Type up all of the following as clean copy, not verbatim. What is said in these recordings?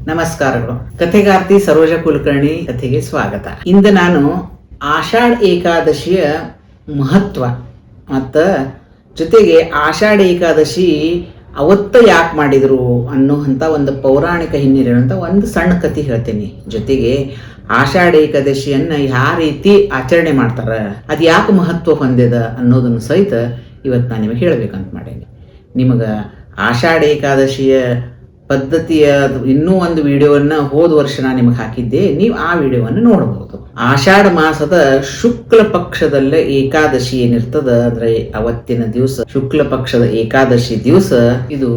ನಮಸ್ಕಾರಗಳು. ಕಥೆಗಾರ್ತಿ ಸರೋಜ ಕುಲಕರ್ಣಿ ಕಥೆಗೆ ಸ್ವಾಗತ. ಇಂದು ನಾನು ಆಷಾಢ ಏಕಾದಶಿಯ ಮಹತ್ವ ಮತ್ತು ಜೊತೆಗೆ ಆಷಾಢ ಏಕಾದಶಿ ಅವತ್ತ ಯಾಕೆ ಮಾಡಿದ್ರು ಅನ್ನುವಂಥ ಒಂದು ಪೌರಾಣಿಕ ಹಿನ್ನೆಲೆಯುವಂಥ ಒಂದು ಸಣ್ಣ ಕಥೆ ಹೇಳ್ತೀನಿ. ಜೊತೆಗೆ ಆಷಾಢ ಏಕಾದಶಿಯನ್ನು ಯಾವ ರೀತಿ ಆಚರಣೆ ಮಾಡ್ತಾರೆ, ಅದು ಯಾಕೆ ಮಹತ್ವ ಹೊಂದಿದ ಅನ್ನೋದನ್ನು ಸಹಿತ ಇವತ್ತು ನಾನು ನಿಮಗೆ ಹೇಳಬೇಕಂತ ಮಾಡೀನಿ. ನಿಮಗೆ ಆಷಾಢ ಏಕಾದಶಿಯ ಪದ್ಧತಿಯ ಇನ್ನೂ ಒಂದು ವಿಡಿಯೋವನ್ನು ಹೋದ ವರ್ಷ ನಾನು ನಿಮಗೆ ಹಾಕಿದ್ದೆ, ನೀವು ಆ ವಿಡಿಯೋವನ್ನು ನೋಡಬಹುದು. ಆಷಾಢ ಮಾಸದ ಶುಕ್ಲ ಪಕ್ಷದಲ್ಲೇ ಏಕಾದಶಿ ಏನಿರ್ತದ ಅಂದ್ರೆ ಅವತ್ತಿನ ದಿವಸ ಶುಕ್ಲ ಪಕ್ಷದ ಏಕಾದಶಿ ದಿವಸ ಇದು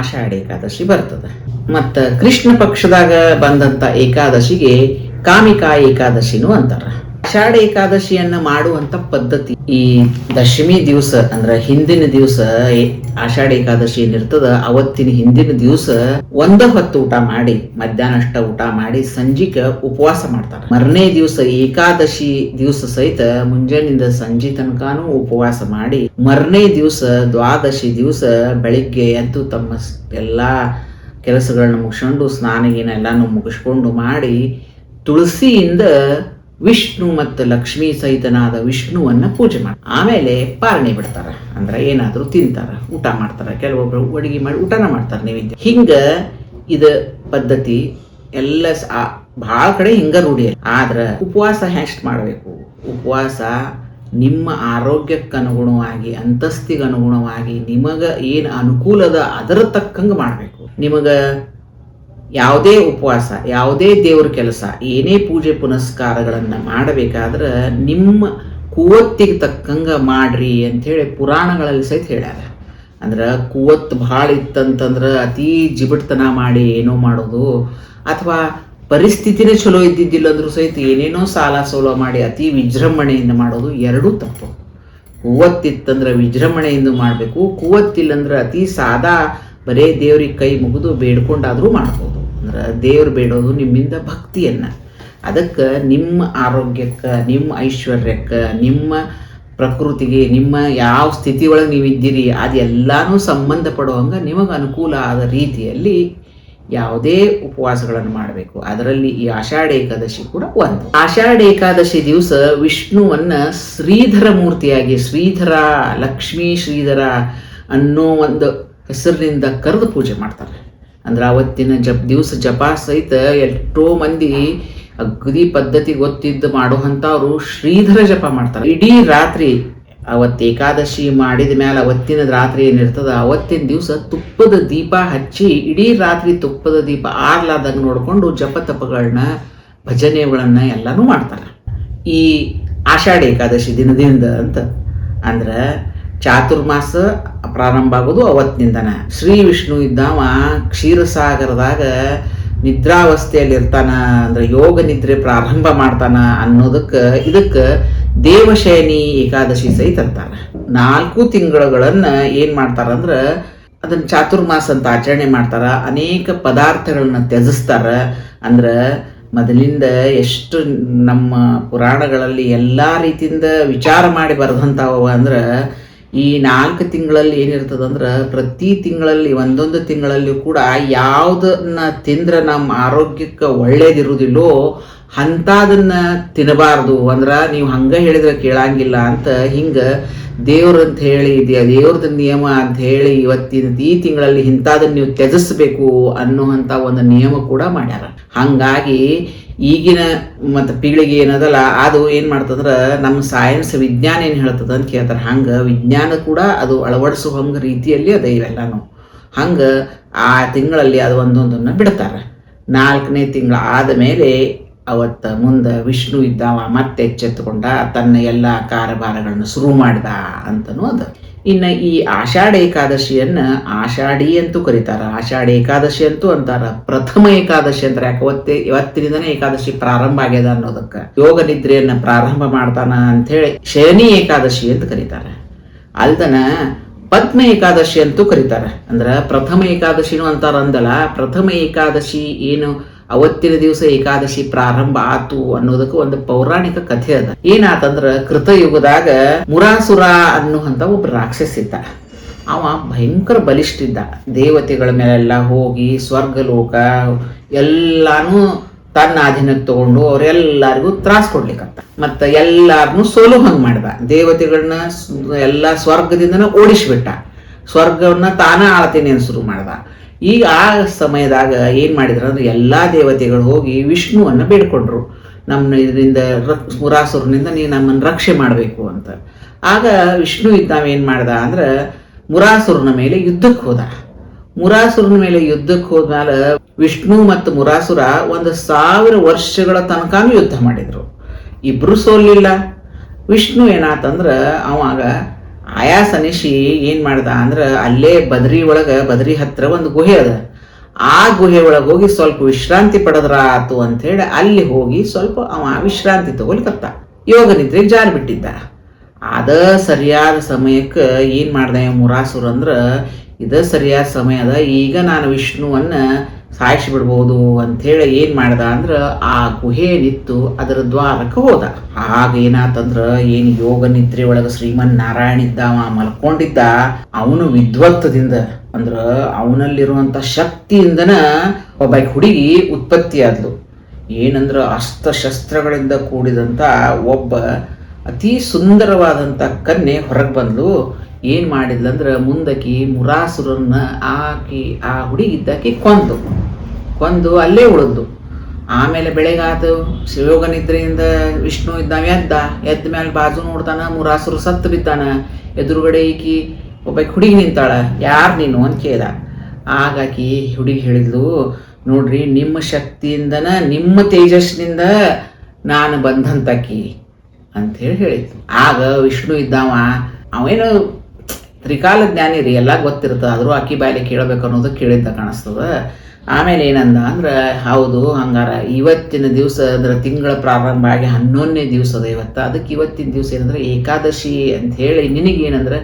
ಆಷಾಢ ಏಕಾದಶಿ ಬರ್ತದೆ. ಮತ್ತ ಕೃಷ್ಣ ಪಕ್ಷದಾಗ ಬಂದಂತ ಏಕಾದಶಿಗೆ ಕಾಮಿಕಾ ಏಕಾದಶಿನೂ ಅಂತಾರ. ಆಷಾಢ ಏಕಾದಶಿಯನ್ನ ಮಾಡುವಂತ ಪದ್ಧತಿ ಈ ದಶಮಿ ದಿವಸ ಅಂದ್ರೆ ಹಿಂದಿನ ದಿವಸ ಆಷಾಢ ಏಕಾದಶಿ ಏನಿರ್ತದ ಅವತ್ತಿನ ಹಿಂದಿನ ದಿವಸ ಹೊತ್ತು ಊಟ ಮಾಡಿ ಮಧ್ಯಾಹ್ನ ಅಷ್ಟ ಊಟ ಮಾಡಿ ಸಂಜಿಕ ಉಪವಾಸ ಮಾಡ್ತಾರೆ. ಮರನೇ ದಿವಸ ಏಕಾದಶಿ ದಿವಸ ಸಹಿತ ಮುಂಜಾನಿಂದ ಸಂಜೆ ತನಕನೂ ಉಪವಾಸ ಮಾಡಿ ಮರನೇ ದಿವಸ ದ್ವಾದಶಿ ದಿವಸ ಬೆಳಿಗ್ಗೆ ಎದ್ದು ತಮ್ಮ ಎಲ್ಲಾ ಕೆಲಸಗಳನ್ನ ಮುಗಿಸ್ಕೊಂಡು ಸ್ನಾನಗೀನ ಎಲ್ಲಾನು ಮುಗಿಸ್ಕೊಂಡು ಮಾಡಿ ತುಳಸಿಯಿಂದ ವಿಷ್ಣು ಮತ್ತು ಲಕ್ಷ್ಮೀ ಸಹಿತನಾದ ವಿಷ್ಣುವನ್ನ ಪೂಜೆ ಮಾಡಿ ಆಮೇಲೆ ಪಾರಣೆ ಬಿಡ್ತಾರ. ಅಂದ್ರೆ ಏನಾದ್ರೂ ತಿಂತಾರ, ಊಟ ಮಾಡ್ತಾರ. ಕೆಲವೊಬ್ರು ಅಡಿಗೆ ಮಾಡಿ ಊಟನ ಮಾಡ್ತಾರ ನೈವೇದ್ಯ. ಹಿಂಗ ಇದ ಪದ್ಧತಿ ಎಲ್ಲ ಬಹಳ ಕಡೆ ಹಿಂಗ ರೂಢಿ. ಆದ್ರ ಉಪವಾಸ ಹೆಸ್ಟ್ ಮಾಡಬೇಕು. ಉಪವಾಸ ನಿಮ್ಮ ಆರೋಗ್ಯಕ್ಕೆ ಅನುಗುಣವಾಗಿ ಅಂತಸ್ತಿಗೆ ಅನುಗುಣವಾಗಿ ನಿಮಗ ಏನು ಅನುಕೂಲದ ಅದರ ತಕ್ಕಂಗ ಮಾಡ್ಬೇಕು. ನಿಮಗ ಯಾವುದೇ ಉಪವಾಸ, ಯಾವುದೇ ದೇವ್ರ ಕೆಲಸ, ಏನೇ ಪೂಜೆ ಪುನಸ್ಕಾರಗಳನ್ನು ಮಾಡಬೇಕಾದ್ರೆ ನಿಮ್ಮ ಕುವತ್ತಿಗೆ ತಕ್ಕಂಗ ಮಾಡ್ರಿ ಅಂಥೇಳಿ ಪುರಾಣಗಳಲ್ಲಿ ಸಹಿತ ಹೇಳ್ಯಾರ. ಅಂದ್ರೆ ಕುವತ್ತು ಭಾಳ ಇತ್ತಂತಂದ್ರೆ ಅತೀ ಜಿಬಿಡ್ತನ ಮಾಡಿ ಏನೋ ಮಾಡೋದು, ಅಥವಾ ಪರಿಸ್ಥಿತಿನೇ ಚಲೋ ಇದ್ದಿದ್ದಿಲ್ಲ ಅಂದ್ರೂ ಸಹಿತ ಏನೇನೋ ಸಾಲ ಸೋಲ ಮಾಡಿ ಅತಿ ವಿಜೃಂಭಣೆಯಿಂದ ಮಾಡೋದು ಎರಡೂ ತಪ್ಪು. ಕುವತ್ತಿತ್ತಂದ್ರೆ ವಿಜೃಂಭಣೆಯಿಂದ ಮಾಡಬೇಕು. ಕುವತ್ತಿಲ್ಲಂದ್ರೆ ಅತಿ ಸಾದಾ ಬರೇ ದೇವ್ರಿಗೆ ಕೈ ಮುಗಿದು ಬೇಡ್ಕೊಂಡಾದ್ರೂ ಮಾಡ್ಬೋದು. ಅಂದ್ರೆ ದೇವ್ರು ಬೇಡೋದು ನಿಮ್ಮಿಂದ ಭಕ್ತಿಯನ್ನ. ಅದಕ್ಕೆ ನಿಮ್ಮ ಆರೋಗ್ಯಕ್ಕೆ, ನಿಮ್ಮ ಐಶ್ವರ್ಯಕ್ಕೆ, ನಿಮ್ಮ ಪ್ರಕೃತಿಗೆ, ನಿಮ್ಮ ಯಾವ ಸ್ಥಿತಿ ಒಳಗೆ ನೀವಿದ್ದೀರಿ ಅದೆಲ್ಲಾನು ಸಂಬಂಧಪಡುವಂಗೆ ನಿಮಗೆ ಅನುಕೂಲ ಆದ ರೀತಿಯಲ್ಲಿ ಯಾವುದೇ ಉಪವಾಸಗಳನ್ನು ಮಾಡಬೇಕು. ಅದರಲ್ಲಿ ಈ ಆಷಾಢ ಏಕಾದಶಿ ಕೂಡ ಒಂದು. ಆಷಾಢ ಏಕಾದಶಿ ದಿವಸ ವಿಷ್ಣುವನ್ನ ಶ್ರೀಧರ ಮೂರ್ತಿಯಾಗಿ, ಶ್ರೀಧರ ಲಕ್ಷ್ಮೀ ಶ್ರೀಧರ ಅನ್ನೋ ಒಂದು ಹೆಸರಿನಿಂದ ಕರೆದು ಪೂಜೆ ಮಾಡ್ತಾರೆ. ಅಂದ್ರೆ ಅವತ್ತಿನ ದಿವಸ ಜಪ ಸಹಿತ ಎಷ್ಟೋ ಮಂದಿ ಅಗದಿ ಪದ್ಧತಿ ಗೊತ್ತಿದ್ದು ಮಾಡುವಂಥವ್ರು ಶ್ರೀಧರ ಜಪ ಮಾಡ್ತಾರೆ. ಇಡೀ ರಾತ್ರಿ ಅವತ್ತು ಏಕಾದಶಿ ಮಾಡಿದ ಮೇಲೆ ಅವತ್ತಿನ ರಾತ್ರಿ ಏನಿರ್ತದ ಅವತ್ತಿನ ದಿವಸ ತುಪ್ಪದ ದೀಪ ಹಚ್ಚಿ ಇಡೀ ರಾತ್ರಿ ತುಪ್ಪದ ದೀಪ ಆರ್ಲಾದಂಗೆ ನೋಡಿಕೊಂಡು ಜಪ ತಪಗಳನ್ನ ಭಜನೆಗಳನ್ನ ಎಲ್ಲಾನು ಮಾಡ್ತಾರೆ ಈ ಆಷಾಢ ಏಕಾದಶಿ ದಿನದಿಂದ ಅಂತ. ಅಂದ್ರೆ ಚಾತುರ್ಮಾಸ ಪ್ರಾರಂಭ ಆಗೋದು ಅವತ್ತಿನಿಂದನ. ಶ್ರೀ ವಿಷ್ಣು ಇದ್ದಾವ ಕ್ಷೀರಸಾಗರದಾಗ ನಿದ್ರಾವಸ್ಥೆಯಲ್ಲಿ ಇರ್ತಾನ, ಅಂದ್ರೆ ಯೋಗ ನಿದ್ರೆ ಪ್ರಾರಂಭ ಮಾಡ್ತಾನ ಅನ್ನೋದಕ್ಕೆ ಇದಕ್ಕೆ ದೇವಶಯನಿ ಏಕಾದಶಿ ಸಹಿತ ಅಂತಾರ. 4 ತಿಂಗಳುಗಳನ್ನ ಏನ್ ಮಾಡ್ತಾರಂದ್ರ ಅದನ್ನ ಚಾತುರ್ಮಾಸ ಅಂತ ಆಚರಣೆ ಮಾಡ್ತಾರ. ಅನೇಕ ಪದಾರ್ಥಗಳನ್ನ ತ್ಯಜಿಸ್ತಾರ. ಅಂದ್ರ ಮೊದಲಿಂದ ಎಷ್ಟು ನಮ್ಮ ಪುರಾಣಗಳಲ್ಲಿ ಎಲ್ಲಾ ರೀತಿಯಿಂದ ವಿಚಾರ ಮಾಡಿ ಬರೆದಂತಾವ. ಅಂದ್ರೆ ಈ 4 ತಿಂಗಳಲ್ಲಿ ಏನಿರ್ತದಂದ್ರೆ ಪ್ರತಿ ತಿಂಗಳಲ್ಲಿ ಒಂದೊಂದು ತಿಂಗಳಲ್ಲಿ ಕೂಡ ಯಾವುದನ್ನ ತಿಂದ್ರೆ ನಮ್ಮ ಆರೋಗ್ಯಕ್ಕೆ ಒಳ್ಳೇದಿರುವುದಿಲ್ಲೋ ಅಂಥದನ್ನ ತಿನ್ನಬಾರ್ದು. ಅಂದ್ರೆ ನೀವು ಹಂಗ ಹೇಳಿದ್ರೆ ಕೇಳಂಗಿಲ್ಲ ಅಂತ ಹಿಂಗ ದೇವ್ರಂತ ಹೇಳಿ ದೇವ್ರದ ನಿಯಮ ಅಂತ ಹೇಳಿ ಇವತ್ತಿನ ಈ ತಿಂಗಳಲ್ಲಿ ಇಂಥದನ್ನ ನೀವು ತ್ಯಜಿಸ್ಬೇಕು ಅನ್ನುವಂಥ ಒಂದು ನಿಯಮ ಕೂಡ ಮಾಡ್ಯಾರ. ಹಂಗಾಗಿ ಈಗಿನ ಮತ್ತು ಪೀಳಿಗೆ ಏನದಲ್ಲ ಅದು ಏನು ಮಾಡ್ತಂದ್ರೆ ನಮ್ಮ ಸೈನ್ಸ್ ವಿಜ್ಞಾನ ಏನು ಹೇಳ್ತದ ಅಂತ ಕೇಳ್ತಾರೆ. ಹಂಗೆ ವಿಜ್ಞಾನ ಕೂಡ ಅದು ಅಳವಡಿಸೋ ಹಂಗೆ ರೀತಿಯಲ್ಲಿ ಅದ ಇವೆಲ್ಲಾನು. ಹಂಗೆ ಆ ತಿಂಗಳಲ್ಲಿ ಅದು ಒಂದೊಂದನ್ನು ಬಿಡ್ತಾರೆ. 4ನೇ ತಿಂಗಳು ಆದಮೇಲೆ ಅವತ್ತು ಮುಂದೆ ವಿಷ್ಣು ಇದ್ದಾವ ಮತ್ತೆ ಎಚ್ಚೆತ್ತುಕೊಂಡ ತನ್ನ ಎಲ್ಲ ಕಾರಭಾರಗಳನ್ನು ಶುರು ಮಾಡಿದ ಅಂತನೂ ಅದು. ಇನ್ನು ಈ ಆಷಾಢ ಏಕಾದಶಿಯನ್ನ ಆಷಾಢಿ ಅಂತೂ ಕರೀತಾರ, ಆಷಾಢ ಏಕಾದಶಿ ಅಂತೂ ಅಂತಾರ, ಪ್ರಥಮ ಏಕಾದಶಿ ಅಂತಾರೆ. ಯಾಕೆ ಇವತ್ತಿನಿಂದನೇ ಏಕಾದಶಿ ಪ್ರಾರಂಭ ಆಗ್ಯದ ಅನ್ನೋದಕ್ಕೆ. ಯೋಗ ನಿದ್ರೆಯನ್ನ ಪ್ರಾರಂಭ ಮಾಡ್ತಾನ ಅಂಥೇಳಿ ಶಯನಿ ಏಕಾದಶಿ ಅಂತ ಕರೀತಾರೆ. ಅಲ್ದನ ಪದ್ಮ ಏಕಾದಶಿ ಅಂತೂ ಕರೀತಾರೆ. ಅಂದ್ರೆ ಪ್ರಥಮ ಏಕಾದಶಿನೂ ಅಂತಾರ ಅಂದಲ್ಲ, ಪ್ರಥಮ ಏಕಾದಶಿ ಏನು ಅವತ್ತಿನ ದಿವಸ ಏಕಾದಶಿ ಪ್ರಾರಂಭ ಆತು ಅನ್ನೋದಕ್ಕೆ ಒಂದು ಪೌರಾಣಿಕ ಕಥೆ ಅದ. ಏನಾತಂದ್ರ ಕೃತಯುಗದಾಗ ಮುರಾಸುರ ಅನ್ನುವಂತ ಒಬ್ಬ ರಾಕ್ಷಸ ಇದ್ದ. ಅವ ಭಯಂಕರ ಬಲಿಷ್ಠಿದ್ದ. ದೇವತೆಗಳ ಮೇಲೆಲ್ಲ ಹೋಗಿ ಸ್ವರ್ಗಲೋಕ ಎಲ್ಲಾನು ತನ್ನ ಅಧೀನಕ್ಕೆ ತಗೊಂಡು ಅವರೆಲ್ಲರಿಗೂ ತ್ರಾಸ ಕೊಡ್ಲಿಕ್ಕತ್ತ. ಮತ್ತು ಎಲ್ಲಾರನ್ನೂ ಸೋಲು ಹಂಗೆ ಮಾಡ್ದ. ದೇವತೆಗಳನ್ನ ಎಲ್ಲ ಸ್ವರ್ಗದಿಂದನ ಓಡಿಸ್ಬಿಟ್ಟ. ಸ್ವರ್ಗವನ್ನ ತಾನ ಆಳ್ತೀನಿ ಅಂತ ಶುರು ಮಾಡ್ದ. ಈಗ ಆ ಸಮಯದಾಗ ಏನು ಮಾಡಿದ್ರು ಅಂದ್ರೆ ಎಲ್ಲ ದೇವತೆಗಳು ಹೋಗಿ ವಿಷ್ಣುವನ್ನು ಬೇಡ್ಕೊಂಡ್ರು, ನಮ್ಮ ಇದರಿಂದ ಮುರಾಸುರನಿಂದ ನೀವು ನಮ್ಮನ್ನು ರಕ್ಷೆ ಮಾಡಬೇಕು ಅಂತ. ಆಗ ವಿಷ್ಣು ಇದ್ದಾವ ಏನು ಮಾಡ್ದ ಅಂದ್ರೆ ಮುರಾಸುರನ ಮೇಲೆ ಯುದ್ಧಕ್ಕೆ ಹೋದ. ಮುರಾಸುರನ ಮೇಲೆ ಯುದ್ಧಕ್ಕೆ ಹೋದ್ಮೇಲೆ ವಿಷ್ಣು ಮತ್ತು ಮುರಾಸುರ 1000 ವರ್ಷಗಳ ತನಕನೂ ಯುದ್ಧ ಮಾಡಿದ್ರು. ಇಬ್ರು ಸೋಲಿಲ್ಲ. ವಿಷ್ಣು ಏನಾತಂದ್ರೆ ಅವಾಗ ಆಯಾಸ ಅನಿಸಿ ಏನು ಮಾಡ್ದ ಅಂದ್ರೆ ಅಲ್ಲೇ ಬದ್ರಿ ಹತ್ರ ಒಂದು ಗುಹೆ ಅದ. ಆ ಗುಹೆ ಒಳಗೆ ಹೋಗಿ ಸ್ವಲ್ಪ ವಿಶ್ರಾಂತಿ ಪಡೆದ್ರ ಆತು ಅಂಥೇಳಿ ಅಲ್ಲಿ ಹೋಗಿ ಸ್ವಲ್ಪ ಅವ ವಿಶ್ರಾಂತಿ ತಗೊಳ್ಕತ್ತ. ಯೋಗ ನಿದ್ರೆಗೆ ಜಾರಿ ಬಿಟ್ಟಿದ್ದ. ಅದ ಸರಿಯಾದ ಸಮಯಕ್ಕೆ ಏನು ಮಾಡ್ದೆ ಮುರಾಸುರ ಅಂದ್ರೆ ಇದ ಸರಿಯಾದ ಸಮಯ ಅದ, ಈಗ ನಾನು ವಿಷ್ಣುವನ್ನ ಸಾಯಿಸಿ ಬಿಡ್ಬೋದು ಅಂಥೇಳಿ ಏನು ಮಾಡ್ದ ಅಂದ್ರೆ ಆ ಗುಹೆ ನಿತ್ತು ಅದರ ದ್ವಾರಕ್ಕೆ ಹೋದ. ಆಗ ಏನಾತಂದ್ರೆ ಏನು ಯೋಗ ನಿದ್ರೆ ಒಳಗೆ ಶ್ರೀಮನ್ ನಾರಾಯಣ ಇದ್ದಾವ ಮಲ್ಕೊಂಡಿದ್ದ. ಅವನು ವಿದ್ವತ್ತದಿಂದ ಅಂದ್ರೆ ಅವನಲ್ಲಿರುವಂಥ ಶಕ್ತಿಯಿಂದನ ಒಬ್ಬ ಹುಡುಗಿ ಉತ್ಪತ್ತಿ ಆದ್ಲು. ಏನಂದ್ರೆ ಅಸ್ತ್ರಶಸ್ತ್ರಗಳಿಂದ ಕೂಡಿದಂಥ ಒಬ್ಬ ಅತಿ ಸುಂದರವಾದಂಥ ಕನ್ಯೆ ಹೊರಗೆ ಬಂದ್ಲು. ಏನು ಮಾಡಿದ್ಲಂದ್ರೆ ಮುಂದಕ್ಕೆ ಮುರಾಸುರನ್ನ ಆ ಹುಡುಗಿದ್ದಾಕಿ ಕೊಂದು ಅಲ್ಲೇ ಉಳಿದು. ಆಮೇಲೆ ಬೆಳಗಾತು. ಯೋಗ ನಿದ್ರೆಯಿಂದ ವಿಷ್ಣು ಇದ್ದಾವ ಎದ್ದ ಮೇಲೆ ಬಾಜು ನೋಡ್ತಾನ, ಮುರಾಸುರ ಸತ್ತು ಬಿದ್ದಾನ. ಎದುರುಗಡೆ ಈಕಿ ಒಬ್ಬ ಹುಡುಗಿ ನಿಂತಾಳ. ಯಾರು ನೀನು ಅಂತ ಕೇಳ್ದ. ಆಗಾಕಿ ಹುಡುಗಿ ಹೇಳಿದ್ಲು, ನೋಡ್ರಿ ನಿಮ್ಮ ಶಕ್ತಿಯಿಂದನ ನಿಮ್ಮ ತೇಜಸ್ನಿಂದ ನಾನು ಬಂದಂತಾಕಿ ಅಂಥೇಳಿ ಹೇಳಿದ್ಲು. ಆಗ ವಿಷ್ಣು ಇದ್ದಾವ ಅವೇನು ತ್ರಿಕಾಲ ಜ್ಞಾನಿ ರೀ, ಎಲ್ಲ ಗೊತ್ತಿರ್ತದೆ, ಆದರೂ ಆಕಿ ಬಾಯಲ್ಲಿ ಕೇಳಬೇಕು ಅನ್ನೋದು ಕೇಳಿದ್ದ ಕಾಣಿಸ್ತದ. ಆಮೇಲೆ ಏನಂದ ಅಂದ್ರೆ ಹೌದು ಹಂಗಾರ ಇವತ್ತಿನ ದಿವಸ ಅಂದ್ರೆ ತಿಂಗಳ ಪ್ರಾರಂಭ ಆಗಿ 11ನೇ ದಿವಸ ಅದ ಇವತ್ತು. ಅದಕ್ಕೆ ಇವತ್ತಿನ ದಿವಸ ಏನಂದ್ರೆ ಏಕಾದಶಿ ಅಂಥೇಳಿ ನಿನಗೇನಂದ್ರೆ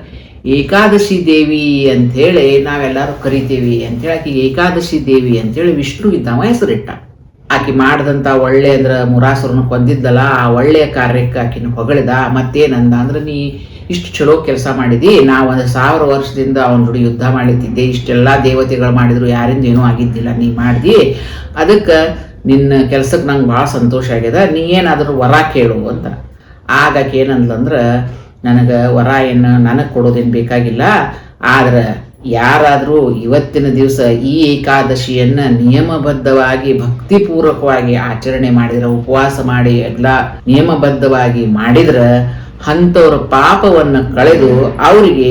ಏಕಾದಶಿ ದೇವಿ ಅಂಥೇಳಿ ನಾವೆಲ್ಲರೂ ಕರಿತೀವಿ ಅಂಥೇಳಿ ಆಕಿ ಏಕಾದಶಿ ದೇವಿ ಅಂಥೇಳಿ ವಿಷ್ಣು ಇದ್ದಾವ ಹೆಸರಿಟ್ಟ. ಆಕಿ ಮಾಡಿದಂಥ ಒಳ್ಳೆ ಅಂದ್ರೆ ಮುರಾಸುರನ ಕೊಂದಿದ್ದಲ್ಲ ಆ ಒಳ್ಳೆಯ ಕಾರ್ಯಕ್ಕೆ ಆಕಿನ ಹೊಗಳಿದ. ಮತ್ತೇನಂದ ಅಂದ್ರೆ ನೀ ಇಷ್ಟು ಚಲೋ ಕೆಲಸ ಮಾಡಿದಿ, ನಾ 1000 ವರ್ಷದಿಂದ ಅವನ ಜೋಡಿ ಯುದ್ಧ ಮಾಡಿದ್ದೆ, ಇಷ್ಟೆಲ್ಲ ದೇವತೆಗಳು ಮಾಡಿದ್ರು ಯಾರಿಂದ ಏನೂ ಆಗಿದ್ದಿಲ್ಲ, ನೀ ಮಾಡಿದಿ, ಅದಕ್ಕೆ ನಿನ್ನ ಕೆಲ್ಸಕ್ಕೆ ನಂಗೆ ಭಾಳ ಸಂತೋಷ ಆಗ್ಯದ, ನೀ ಏನಾದರೂ ವರ ಕೇಳು ಅಂತ. ಆಗಕ್ಕೆ ಏನಂದ್ಲಂದ್ರೆ ನನಗೆ ವರ ಏನು ನನಗೆ ಕೊಡೋದೇನು ಬೇಕಾಗಿಲ್ಲ, ಆದ್ರೆ ಯಾರಾದರೂ ಇವತ್ತಿನ ದಿವಸ ಈ ಏಕಾದಶಿಯನ್ನು ನಿಯಮಬದ್ಧವಾಗಿ ಭಕ್ತಿಪೂರ್ವಕವಾಗಿ ಆಚರಣೆ ಮಾಡಿದ್ರೆ, ಉಪವಾಸ ಮಾಡಿ ಎಲ್ಲ ನಿಯಮಬದ್ಧವಾಗಿ ಮಾಡಿದ್ರೆ ಅಂಥವ್ರ ಪಾಪವನ್ನು ಕಳೆದು ಅವರಿಗೆ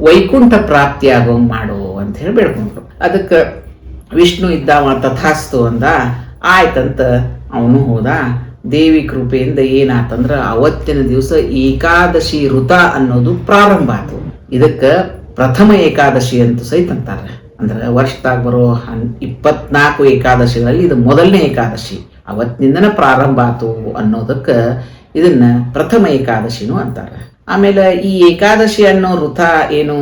ವೈಕುಂಠ ಪ್ರಾಪ್ತಿಯಾಗೋ ಮಾಡು ಅಂತ ಹೇಳಿ ಬೇಡ್ಕೊಂಡ್ರು. ಅದಕ್ಕೆ ವಿಷ್ಣು ಇದ್ದಾವ ತಥಾಸ್ತು ಅಂದ. ಆಯ್ತಂತ ಅವನು ಹೋದ. ದೇವಿ ಕೃಪೆಯಿಂದ ಏನಾತಂದ್ರೆ ಅವತ್ತಿನ ದಿವಸ ಏಕಾದಶಿ ವೃತ ಅನ್ನೋದು ಪ್ರಾರಂಭ ಆಯ್ತು. ಇದಕ್ಕೆ ಪ್ರಥಮ ಏಕಾದಶಿ ಅಂತ ಸಹಿತ ಅಂತಾರೆ. ಅಂದ್ರೆ ವರ್ಷದಾಗ ಬರೋ 24 ಏಕಾದಶಿಗಳಲ್ಲಿ ಇದು ಮೊದಲನೇ ಏಕಾದಶಿ, ಅವತ್ತಿನಿಂದನೇ ಪ್ರಾರಂಭ ಆಯ್ತು ಅನ್ನೋದಕ್ಕೆ ಇದನ್ನ ಪ್ರಥಮ ಏಕಾದಶಿನೂ ಅಂತಾರೆ. ಆಮೇಲೆ ಈ ಏಕಾದಶಿ ಅನ್ನೋ ವೃತ ಏನು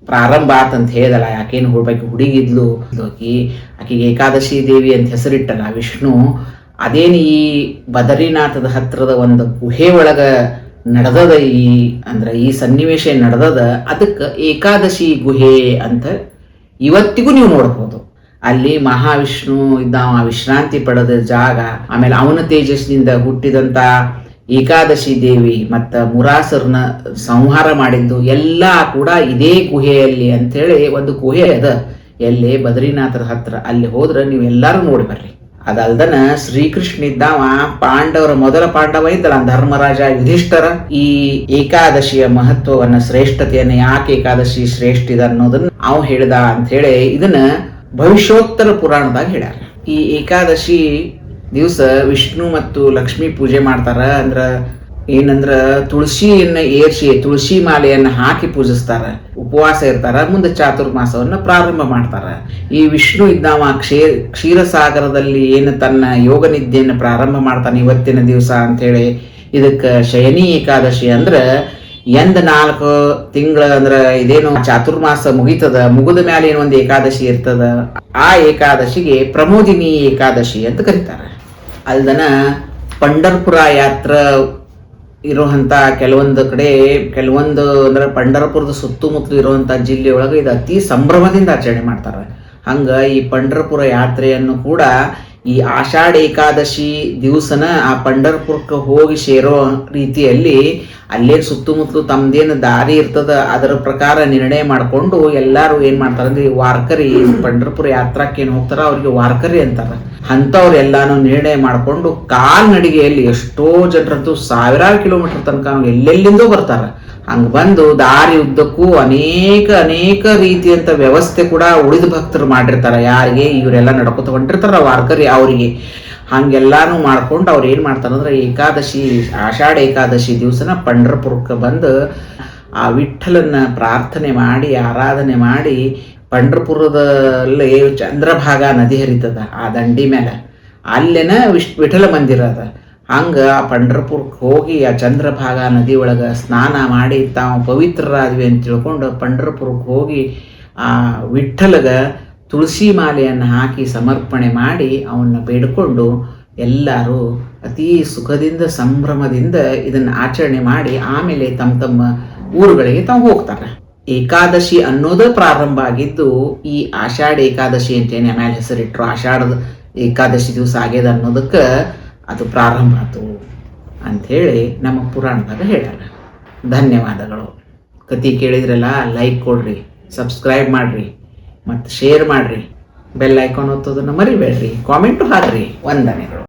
ಪ್ರಾರಂಭ ಆತಂತ ಹೇಳ್ದಲ್ಲ, ಯಾಕೇನು ಹೋಗ್ಬೇಕು ಹುಡುಗಿದ್ಲು ಆಕಿಗೆ ಏಕಾದಶಿ ದೇವಿ ಅಂತ ಹೆಸರಿಟ್ಟಲ್ಲ ವಿಷ್ಣು. ಅದೇನು ಈ ಬದರಿನಾಥದ ಹತ್ರದ ಒಂದು ಗುಹೆ ಒಳಗ ನಡೆದದ ಈ ಸನ್ನಿವೇಶ ನಡೆದದ, ಅದಕ್ಕೆ ಏಕಾದಶಿ ಗುಹೆ ಅಂತ ಇವತ್ತಿಗೂ ನೀವು ನೋಡ್ಬೋದು. ಅಲ್ಲಿ ಮಹಾವಿಷ್ಣು ಇದ್ದಾವ ವಿಶ್ರಾಂತಿ ಪಡೆದ ಜಾಗ. ಆಮೇಲೆ ಅವನ ತೇಜಸ್ನಿಂದ ಹುಟ್ಟಿದಂಥ ಏಕಾದಶಿ ದೇವಿ ಮತ್ತು ಮುರಾಸುರನ ಸಂಹಾರ ಮಾಡಿದ್ದು ಎಲ್ಲ ಕೂಡ ಇದೇ ಗುಹೆಯಲ್ಲಿ ಅಂಥೇಳಿ ಒಂದು ಗುಹೆ ಅದ ಎಲ್ಲಿ ಬದ್ರಿನಾಥರ ಹತ್ರ. ಅಲ್ಲಿ ಹೋದ್ರೆ ನೀವೆಲ್ಲರೂ ನೋಡಿ ಬರ್ರಿ. ಅದಲ್ದನ ಶ್ರೀಕೃಷ್ಣ ಇದ್ದಾವ ಪಾಂಡವರ ಮೊದಲ ಪಾಂಡವ ಇದ್ದಲ್ಲ ಧರ್ಮರಾಜ ಯುಧಿಷ್ಠರ. ಈ ಏಕಾದಶಿಯ ಮಹತ್ವವನ್ನ ಶ್ರೇಷ್ಠತೆಯನ್ನು ಯಾಕೆ ಏಕಾದಶಿ ಶ್ರೇಷ್ಠ ಇದೆ ಅನ್ನೋದನ್ನ ಅವ್ ಹೇಳ್ದ ಅಂತ ಹೇಳಿ ಇದನ್ನ ಭವಿಷ್ಯೋತ್ತರ ಪುರಾಣದಾಗ ಹೇಳ್ಯಾರ. ಈ ಏಕಾದಶಿ ದಿವಸ ವಿಷ್ಣು ಮತ್ತು ಲಕ್ಷ್ಮಿ ಪೂಜೆ ಮಾಡ್ತಾರ. ಏನಂದ್ರ ತುಳಸಿಯನ್ನ ಏರ್ಸಿ ತುಳಸಿ ಮಾಲೆಯನ್ನ ಹಾಕಿ ಪೂಜಿಸ್ತಾರ, ಉಪವಾಸ ಇರ್ತಾರ, ಮುಂದೆ ಚಾತುರ್ಮಾಸವನ್ನ ಪ್ರಾರಂಭ ಮಾಡ್ತಾರ. ಈ ವಿಷ್ಣು ಇದ್ದಾವ ಕ್ಷೀರಸಾಗರದಲ್ಲಿ ಏನು ತನ್ನ ಯೋಗ ನಿದ್ದೆಯನ್ನು ಪ್ರಾರಂಭ ಮಾಡ್ತಾನೆ ಇವತ್ತಿನ ದಿವಸ ಅಂತೇಳಿ ಇದಕ್ಕೆ ಶಯನಿ ಏಕಾದಶಿ. ಅಂದ್ರೆ 4 ತಿಂಗಳ ಇದೇನು ಚಾತುರ್ಮಾಸ ಮುಗಿದ ಮೇಲೆ ಏನೋ ಒಂದು ಏಕಾದಶಿ ಇರ್ತದ. ಆ ಏಕಾದಶಿಗೆ ಪ್ರಮೋದಿನಿ ಏಕಾದಶಿ ಅಂತ ಕರೀತಾರೆ. ಅಲ್ದನ ಪಂಡರ್ಪುರ ಯಾತ್ರ ಇರುವಂಥ ಕೆಲವೊಂದು ಕಡೆ ಕೆಲವೊಂದು ಅಂದ್ರೆ ಪಂಢರಪುರದ ಸುತ್ತಮುತ್ತಲು ಇರುವಂಥ ಜಿಲ್ಲೆಯೊಳಗೆ ಇದು ಅತಿ ಸಂಭ್ರಮದಿಂದ ಆಚರಣೆ ಮಾಡ್ತಾರೆ. ಹಂಗೆ ಈ ಪಂಢರಪುರ ಯಾತ್ರೆಯನ್ನು ಕೂಡ ಈ ಆಷಾಢ ಏಕಾದಶಿ ದಿವಸನ ಆ ಪಂಢರಪುರಕ್ಕೆ ಹೋಗಿ ಸೇರೋ ರೀತಿಯಲ್ಲಿ ಅಲ್ಲೇ ಸುತ್ತಮುತ್ತಲು ತಮ್ಮದೇನು ದಾರಿ ಇರ್ತದ ಅದರ ಪ್ರಕಾರ ನಿರ್ಣಯ ಮಾಡಿಕೊಂಡು ಎಲ್ಲರೂ ಏನು ಮಾಡ್ತಾರೆ ಅಂದ್ರೆ ಈ ವಾರ್ಕರಿ ಪಂಢರಪುರ ಯಾತ್ರಕ್ಕೆ ಏನು ಹೋಗ್ತಾರ ಅವ್ರಿಗೆ ವಾರ್ಕರಿ ಅಂತಾರೆ. ಅಂಥವ್ರೆಲ್ಲಾನು ನಿರ್ಣಯ ಮಾಡಿಕೊಂಡು ಕಾಲ್ನಡಿಗೆಯಲ್ಲಿ ಎಷ್ಟೋ ಜನರಂತೂ ಸಾವಿರಾರು ಕಿಲೋಮೀಟರ್ ತನಕ ಎಲ್ಲೆಲ್ಲಿಂದೋ ಬರ್ತಾರೆ. ಹಂಗೆ ಬಂದು ದಾರಿ ಉದ್ದಕ್ಕೂ ಅನೇಕ ರೀತಿಯಂಥ ವ್ಯವಸ್ಥೆ ಕೂಡ ಉಳಿದ ಭಕ್ತರು ಮಾಡಿರ್ತಾರೆ. ಯಾರಿಗೆ ಇವರೆಲ್ಲ ನಡ್ಕೊತ ಹೊಂಟಿರ್ತಾರ ವಾರ್ಕರಿ ಅವರಿಗೆ ಹಂಗೆಲ್ಲಾನು ಮಾಡ್ಕೊಂಡು ಅವ್ರು ಏನು ಮಾಡ್ತಾರೆ ಅಂದ್ರೆ ಏಕಾದಶಿ ಆಷಾಢ ಏಕಾದಶಿ ದಿವಸನ ಪಂಢರಪುರಕ್ಕೆ ಬಂದು ಆ ವಿಠ್ಠಲನ್ನ ಪ್ರಾರ್ಥನೆ ಮಾಡಿ ಆರಾಧನೆ ಮಾಡಿ ಪಂಢರಪುರದಲ್ಲಿ ಚಂದ್ರಭಾಗ ನದಿ ಹರಿತದ ಆ ದಂಡಿ ಮೇಲೆ ಅಲ್ಲೇನ ವಿಠಲ ಮಂದಿರ ಅದ. ಹಂಗೆ ಆ ಪಂಢರಪುರಕ್ಕೆ ಹೋಗಿ ಆ ಚಂದ್ರಭಾಗ ನದಿ ಒಳಗೆ ಸ್ನಾನ ಮಾಡಿ ತಾವು ಪವಿತ್ರರಾದ್ವಿ ಅಂತ ತಿಳ್ಕೊಂಡು ಪಂಢರಪುರಕ್ಕೆ ಹೋಗಿ ಆ ವಿಠ್ಠಲಗ ತುಳಸಿ ಮಾಲೆಯನ್ನು ಹಾಕಿ ಸಮರ್ಪಣೆ ಮಾಡಿ ಅವನ್ನ ಬೇಡಿಕೊಂಡು ಎಲ್ಲರೂ ಅತೀ ಸುಖದಿಂದ ಸಂಭ್ರಮದಿಂದ ಇದನ್ನು ಆಚರಣೆ ಮಾಡಿ ಆಮೇಲೆ ತಮ್ಮ ಊರುಗಳಿಗೆ ತಾವು ಹೋಗ್ತಾರೆ. ಏಕಾದಶಿ ಅನ್ನೋದೇ ಪ್ರಾರಂಭ ಆಗಿದ್ದು ಈ ಆಷಾಢ ಏಕಾದಶಿ ಅಂತೇನೆ ಆಮೇಲೆ ಹೆಸರಿಟ್ರು. ಆಷಾಢದ ಏಕಾದಶಿ ದಿವಸ ಆಗ್ಯದ ಅನ್ನೋದಕ್ಕೆ ಅದು ಪ್ರಾರಂಭ ಆಯ್ತು ಅಂಥೇಳಿ ನಮ್ಮ ಪುರಾಣದಾಗ ಹೇಳ್ಯಾರ. ಧನ್ಯವಾದಗಳು. ಕತೆ ಕೇಳಿದ್ರಲ್ಲ, ಲೈಕ್ ಕೊಡ್ರಿ, ಸಬ್ಸ್ಕ್ರೈಬ್ ಮಾಡಿರಿ ಮತ್ತು ಶೇರ್ ಮಾಡಿರಿ, ಬೆಲ್ ಐಕಾನ್ ಒತ್ತೋದನ್ನು ಮರಿಬೇಡ್ರಿ, ಕಾಮೆಂಟು ಹಾಕ್ರಿ. ವಂದನೆಗಳು.